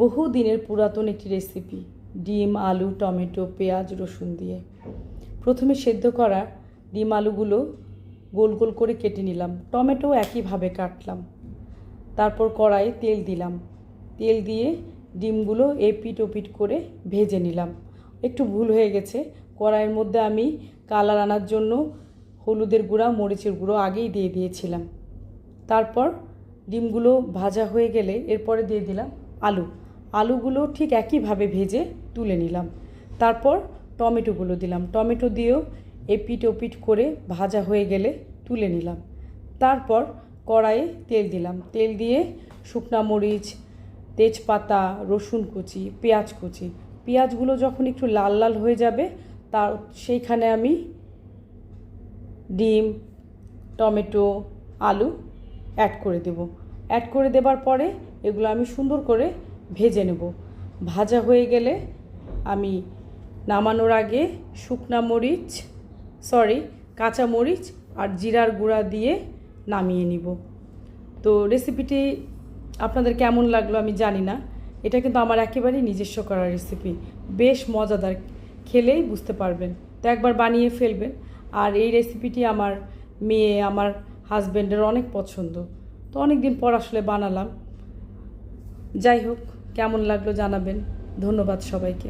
বহু দিনের পুরাতন একটি রেসিপি, ডিম, আলু, টমেটো, পেঁয়াজ, রসুন দিয়ে। প্রথমে সেদ্ধ করা ডিম আলুগুলো গোল গোল করে কেটে নিলাম, টমেটো একইভাবে কাটলাম। তারপর কড়াইয়ে তেল দিলাম, তেল দিয়ে ডিমগুলো এপিট ওপিট করে ভেজে নিলাম। একটু ভুল হয়ে গেছে, কড়াইয়ের মধ্যে আমি কালার আনার জন্য হলুদের গুঁড়া, মরিচের গুঁড়ো আগেই দিয়ে দিয়েছিলাম। তারপর ডিমগুলো ভাজা হয়ে গেলে এরপরে দিয়ে দিলাম আলুগুলো ঠিক একইভাবে ভেজে তুলে নিলাম। তারপর টমেটোগুলো দিলাম, টমেটো দিয়েও এপিট ওপিট করে ভাজা হয়ে গেলে তুলে নিলাম। তারপর কড়াইয়ে তেল দিলাম, তেল দিয়ে শুকনা মরিচ, তেজপাতা, রসুন কুচি, পেঁয়াজ কুচি, পেঁয়াজগুলো যখন একটু লাল লাল হয়ে যাবে সেইখানে আমি ডিম, টমেটো, আলু অ্যাড করে দেব। অ্যাড করে দেবার পরে এগুলো আমি সুন্দর করে ভেজে নেব। ভাজা হয়ে গেলে আমি নামানোর আগে কাঁচা মরিচ আর জিরার গুঁড়া দিয়ে নামিয়ে নিব। তো রেসিপিটি আপনাদের কেমন লাগলো আমি জানি না, এটা কিন্তু আমার একেবারেই নিজস্ব করা রেসিপি, বেশ মজাদার, খেলেই বুঝতে পারবেন। তো একবার বানিয়ে ফেলবেন। আর এই রেসিপিটি আমার মেয়ে, আমার হাজব্যান্ডের অনেক পছন্দ, তো অনেক দিন পর আসলে বানালাম। যাই হোক, কেমন লাগলো জানাবেন। ধন্যবাদ সবাইকে।